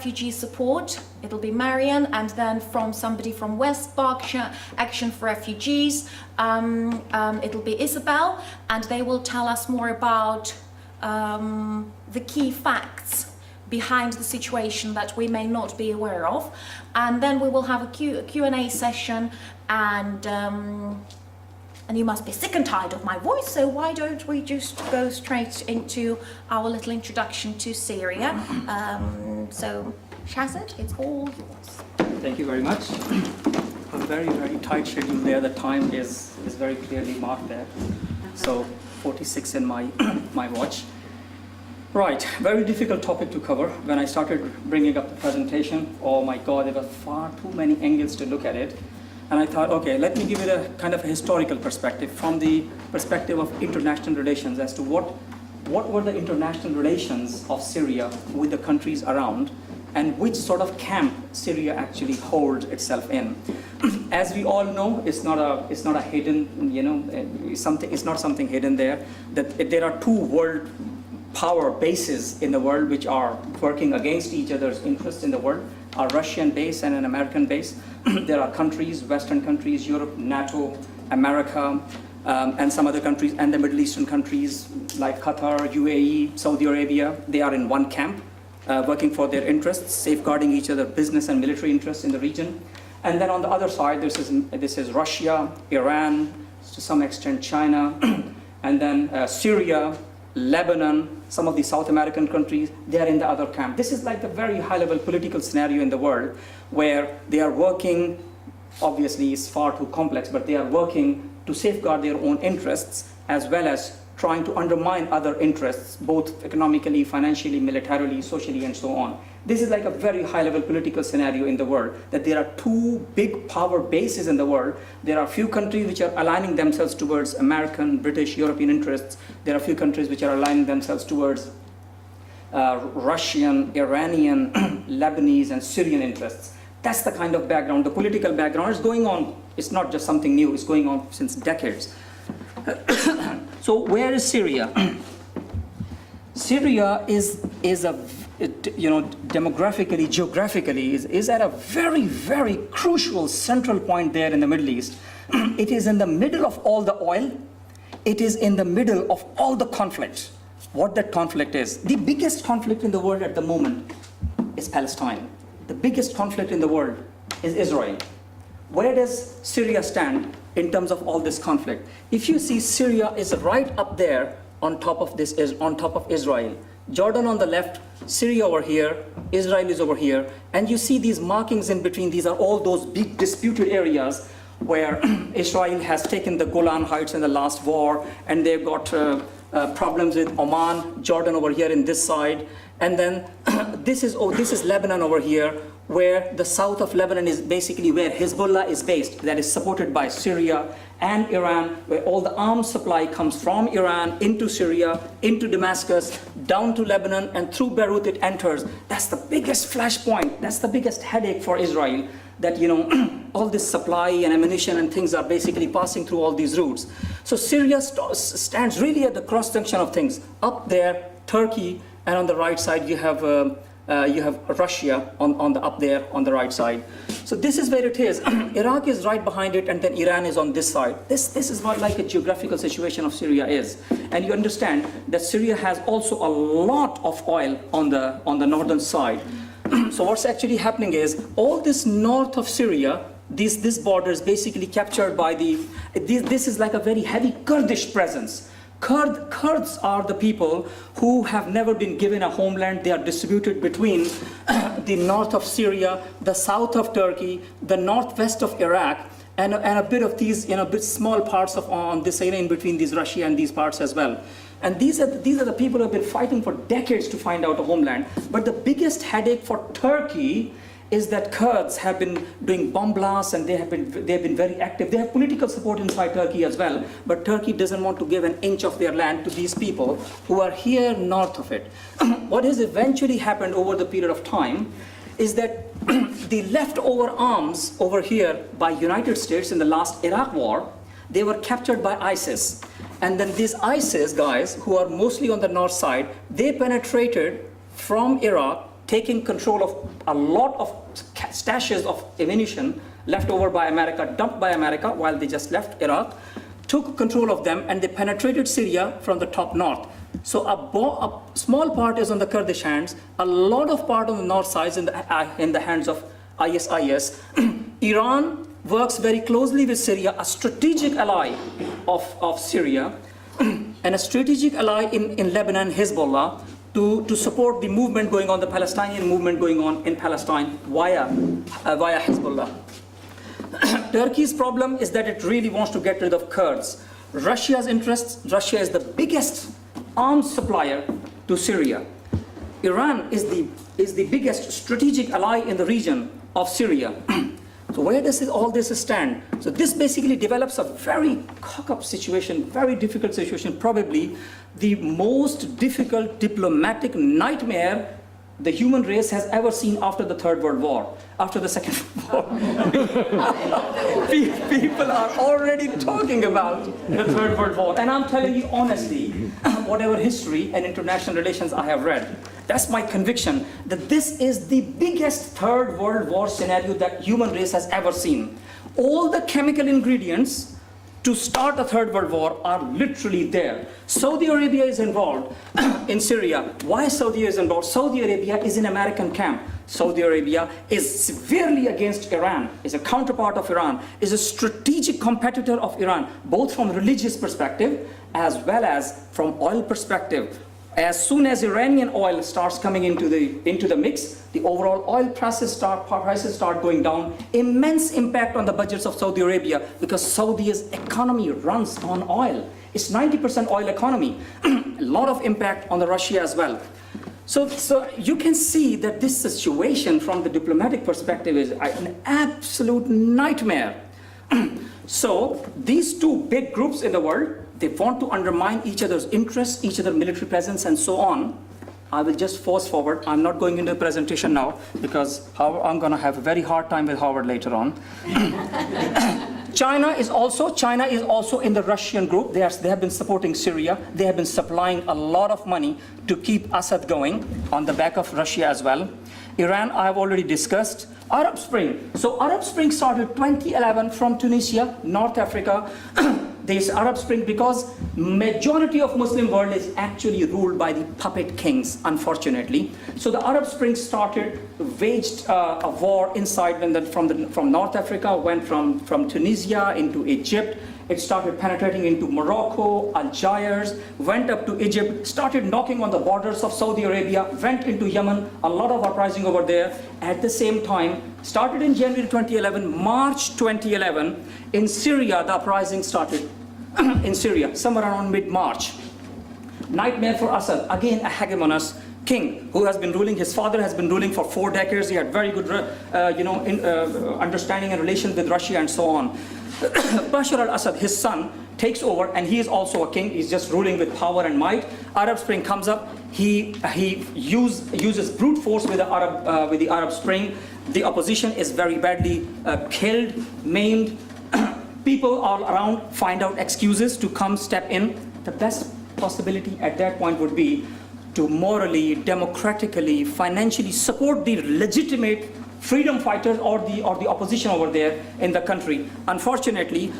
refugee support, it'll be Marian, and then from somebody from West Berkshire, Action for Refugees, it'll be Isabel, and they will tell us more about the key facts behind the situation that we may not be aware of. And then we will have a Q&A session, and you must be sick and tired of my voice, so why don't we just go straight into our little introduction to Syria. So, Shazad, it's all yours. Thank you very much. A very, very tight schedule there. The time is very clearly marked there. So, 46 in my watch. Right, very difficult topic to cover. When I started bringing up the presentation, oh my God, there were far too many angles to look at it. And I thought, okay, let me give it a kind of a historical perspective from the perspective of international relations as to what were the international relations of Syria with the countries around, and which sort of camp Syria actually holds itself in. As we all know, it's not a hidden, it's not something hidden there. That there are two world power bases in the world which are working against each other's interests in the world. A Russian base and an American base. There are countries, Western countries, Europe, NATO, America, and some other countries, and the Middle Eastern countries like Qatar, UAE, Saudi Arabia. They are in one camp, working for their interests, safeguarding each other's business and military interests in the region. And then on the other side, this is Russia, Iran, to some extent China, and then Syria, Lebanon, some of the South American countries, they are in the other camp. This is like a very high-level political scenario in the world where they are working, obviously it's far too complex, but they are working to safeguard their own interests as well as trying to undermine other interests, both economically, financially, militarily, socially, and so on. This is like a very high-level political scenario in the world, that there are two big power bases in the world. There are few countries which are aligning themselves towards American, British, European interests. There are few countries which are aligning themselves towards Russian, Iranian, Lebanese, and Syrian interests. That's the kind of background. The political background is going on. It's not just something new. It's going on since decades. So where is Syria? Syria is a, demographically, geographically, is at a very, very crucial central point there in the Middle East. It is in the middle of all the oil. It is in the middle of all the conflict. What that conflict is. The biggest conflict in the world at the moment is Palestine. The biggest conflict in the world is Israel. Where does Syria stand in terms of all this conflict? If you see, Syria is right up there on top of Israel. Jordan on the left, Syria over here, Israel is over here, and you see these markings in between. These are all those big disputed areas where Israel has taken the Golan Heights in the last war, and they've got problems with Oman, Jordan over here in this side, and then this is Lebanon over here, where the south of Lebanon is basically where Hezbollah is based, that is supported by Syria and Iran, where all the arms supply comes from Iran into Syria, into Damascus, down to Lebanon, and through Beirut it enters. That's the biggest flashpoint, that's the biggest headache for Israel, that all this supply and ammunition and things are basically passing through all these routes. So Syria stands really at the cross junction of things. Up there, Turkey, and on the right side you have Russia up there on the right side. So this is where it is. Iraq is right behind it, and then Iran is on this side. This is what like a geographical situation of Syria is. And you understand that Syria has also a lot of oil on the northern side. So what's actually happening is all this north of Syria, this border is basically captured by this is like a very heavy Kurdish presence. Kurds are the people who have never been given a homeland. They are distributed between the north of Syria, the south of Turkey, the northwest of Iraq, and a bit of these, bit small parts on this area in between these Russia and these parts as well. And these are the people who have been fighting for decades to find out a homeland. But the biggest headache for Turkey is that Kurds have been doing bomb blasts, and they have been very active. They have political support inside Turkey as well, but Turkey doesn't want to give an inch of their land to these people who are here north of it. What has eventually happened over the period of time is that the leftover arms over here by United States in the last Iraq war, they were captured by ISIS. And then these ISIS guys, who are mostly on the north side, they penetrated from Iraq taking control of a lot of stashes of ammunition left over by America, dumped by America while they just left Iraq, took control of them, and they penetrated Syria from the top north. So a small part is on the Kurdish hands, a lot of part on the north side is in the hands of ISIS. Iran works very closely with Syria, a strategic ally of Syria, and a strategic ally in Lebanon, Hezbollah, to support the movement going on, the Palestinian movement going on in Palestine via Hezbollah. Turkey's problem is that it really wants to get rid of Kurds. Russia's interests, Russia is the biggest arms supplier to Syria. Iran is the biggest strategic ally in the region of Syria. So where does all this stand? So this basically develops a very cock-up situation, very difficult situation, probably the most difficult diplomatic nightmare the human race has ever seen after the Third World War, after the Second World War. People are already talking about the Third World War. And I'm telling you honestly, whatever history and international relations I have read, that's my conviction, that this is the biggest Third World War scenario that human race has ever seen. All the chemical ingredients to start a Third World War are literally there. Saudi Arabia is involved in Syria. Why Saudi is involved? Saudi Arabia is in American camp. Saudi Arabia is severely against Iran, is a counterpart of Iran, is a strategic competitor of Iran, both from religious perspective as well as from oil perspective. As soon as Iranian oil starts coming into the mix, the overall oil prices start going down. Immense impact on the budgets of Saudi Arabia, because Saudi's economy runs on oil. It's 90% oil economy. A lot of impact on the Russia as well. So you can see that this situation from the diplomatic perspective is an absolute nightmare. So these two big groups in the world, they want to undermine each other's interests, each other's military presence, and so on. I will just force forward. I'm not going into the presentation now, because I'm going to have a very hard time with Howard later on. China is also in the Russian group. They have been supporting Syria. They have been supplying a lot of money to keep Assad going on the back of Russia as well. Iran, I have already discussed. Arab Spring. So Arab Spring started 2011 from Tunisia, North Africa. This Arab Spring, because majority of Muslim world is actually ruled by the puppet kings, unfortunately. So the Arab Spring waged a war inside from North Africa, went from Tunisia into Egypt. It started penetrating into Morocco, Algiers, went up to Egypt, started knocking on the borders of Saudi Arabia, went into Yemen, a lot of uprising over there. At the same time, started in January 2011, March 2011, in Syria, the uprising started in Syria, somewhere around mid-March. Nightmare for Assad, again a hegemonous king who has been ruling. His father has been ruling for 4 decades. He had very good understanding and relations with Russia and so on. Bashar al-Assad, his son, takes over, and he is also a king. He's just ruling with power and might. Arab Spring comes up. He uses brute force with the Arab Spring. The opposition is very badly killed, maimed. People all around find out excuses to come step in. The best possibility at that point would be to morally, democratically, financially support the legitimate freedom fighters or the opposition over there in the country. Unfortunately,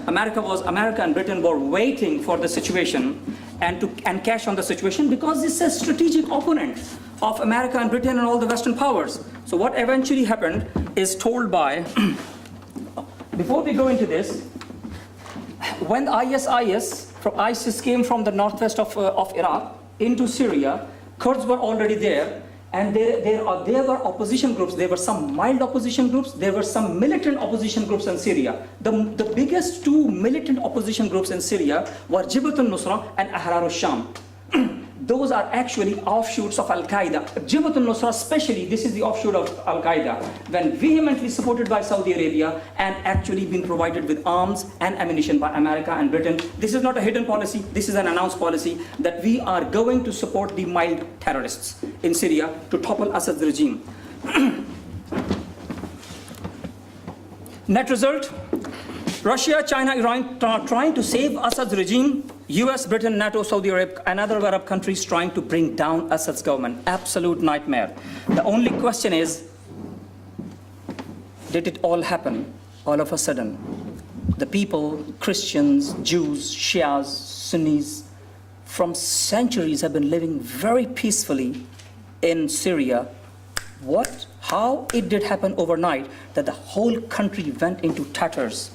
America and Britain were waiting for the situation and cash on the situation, because it's a strategic opponent of America and Britain and all the Western powers. So what eventually happened is told by, before we go into this, when ISIS came from the northwest of Iraq into Syria, Kurds were already there. And there were opposition groups. There were some mild opposition groups. There were some militant opposition groups in Syria. The biggest 2 militant opposition groups in Syria were Jabhat al-Nusra and Ahrar al-Sham. Those are actually offshoots of Al-Qaeda. Jabhat al-Nusra especially, this is the offshoot of Al-Qaeda, when vehemently supported by Saudi Arabia and actually been provided with arms and ammunition by America and Britain. This is not a hidden policy, this is an announced policy that we are going to support the mild terrorists in Syria to topple Assad's regime. Net result, Russia, China, Iran are trying to save Assad's regime US, Britain, NATO, Saudi Arabia, and other Arab countries trying to bring down Assad's government. Absolute nightmare. The only question is, did it all happen all of a sudden? The people, Christians, Jews, Shias, Sunnis, from centuries have been living very peacefully in Syria. How it did happen overnight that the whole country went into tatters.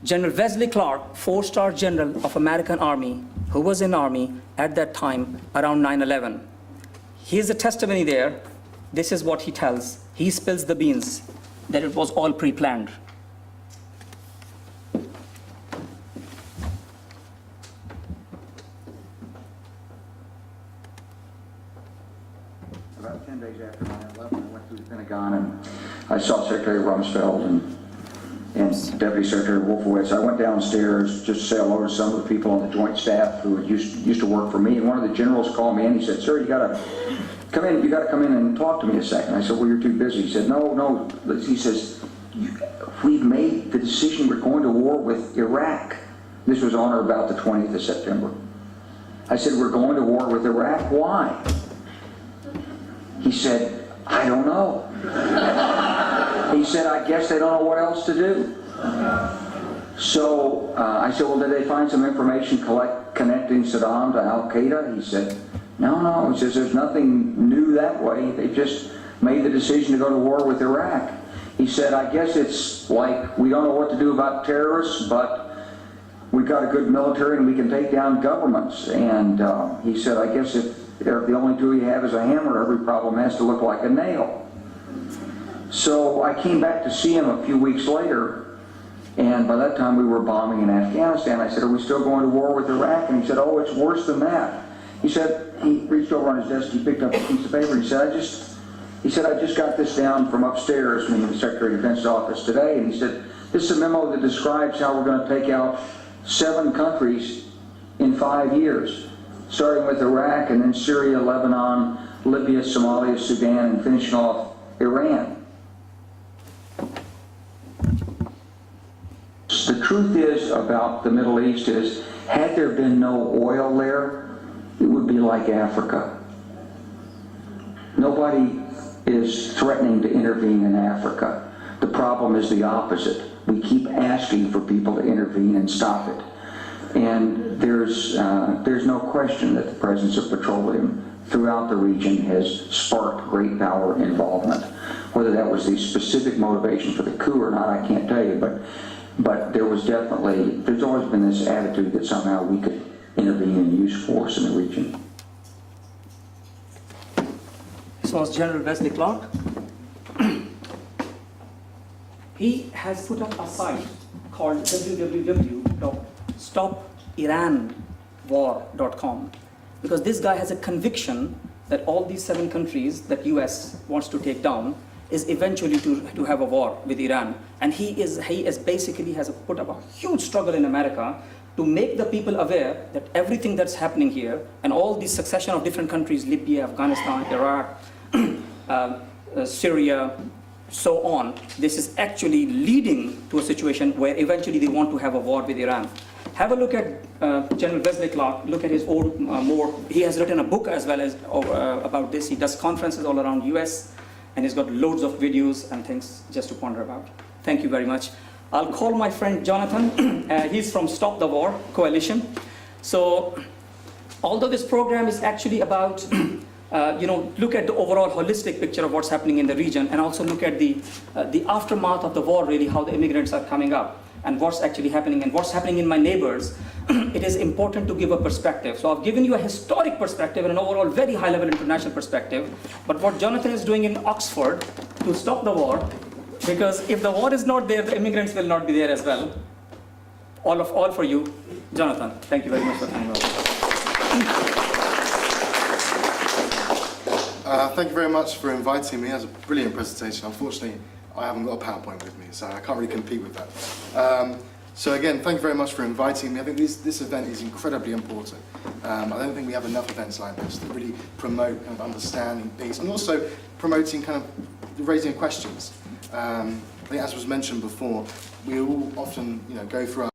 General Wesley Clark, 4-star general of American Army, who was in Army at that time around 9/11. Here's a testimony there. This is what he tells. He spills the beans that it was all pre-planned. About 10 days after 9/11, I went through the Pentagon and I saw Secretary Rumsfeld and Deputy Secretary Wolfowitz. I went downstairs just to say hello to some of the people on the Joint Staff who used to work for me. And one of the generals called me in. He said, "Sir, you got to come in. You got to come in and talk to me a second." I said, "Well, you're too busy." He said, "No." He says, "We've made the decision. We're going to war with Iraq." This was on or about the 20th of September. I said, "We're going to war with Iraq. Why?" He said, "I don't know." He said, "I guess they don't know what else to do." So I said, "Well, did they find some information connecting Saddam to Al-Qaeda?" He said, No. He says, "There's nothing new that way. They just made the decision to go to war with Iraq." He said, "I guess it's like we don't know what to do about terrorists, but we've got a good military and we can take down governments." And he said, "I guess if the only tool you have is a hammer, every problem has to look like a nail." So I came back to see him a few weeks later, and by that time we were bombing in Afghanistan. I said, "Are we still going to war with Iraq?" And he said, "Oh, it's worse than that." He said, he reached over on his desk, he picked up a piece of paper, he said, I just got this down from upstairs, meaning the Secretary of Defense's office today, and he said, "This is a memo that describes how we're going to take out 7 countries in 5 years, starting with Iraq and then Syria, Lebanon, Libya, Somalia, Sudan, and finishing off Iran." The truth is about the Middle East is, had there been no oil there, it would be like Africa. Nobody is threatening to intervene in Africa. The problem is the opposite. We keep asking for people to intervene and stop it. And there's no question that the presence of petroleum throughout the region has sparked great power involvement. Whether that was the specific motivation for the coup or not, I can't tell you, but there's always been this attitude that somehow we could intervene and use force in the region. This was General Wesley Clark. He has put up a site called www.stopiranwar.com because this guy has a conviction that all these 7 countries that US wants to take down is eventually to have a war with Iran. And he basically has put up a huge struggle in America to make the people aware that everything that's happening here and all these succession of different countries, Libya, Afghanistan, Iraq, Syria, so on, this is actually leading to a situation where eventually they want to have a war with Iran. Have a look at General Wesley Clark, look at his old he has written a book as well as about this. He does conferences all around US and he's got loads of videos and things just to ponder about. Thank you very much. I'll call my friend Jonathan. He's from Stop the War Coalition. So although this program is actually about look at the overall holistic picture of what's happening in the region and also look at the aftermath of the war, really, how the immigrants are coming up and what's actually happening and what's happening in my neighbors, it is important to give a perspective. So I've given you a historic perspective and an overall very high-level international perspective. But what Jonathan is doing in Oxford to stop the war, because if the war is not there, the immigrants will not be there as well. All for you. Jonathan, thank you very much for coming over. Thank you very much for inviting me. That was a brilliant presentation. Unfortunately, I haven't got a PowerPoint with me, so I can't really compete with that. So again, thank you very much for inviting me. I think this event is incredibly important. I don't think we have enough events like this that really promote kind of understanding things and also promoting kind of raising questions. I think as was mentioned before, we all often go through our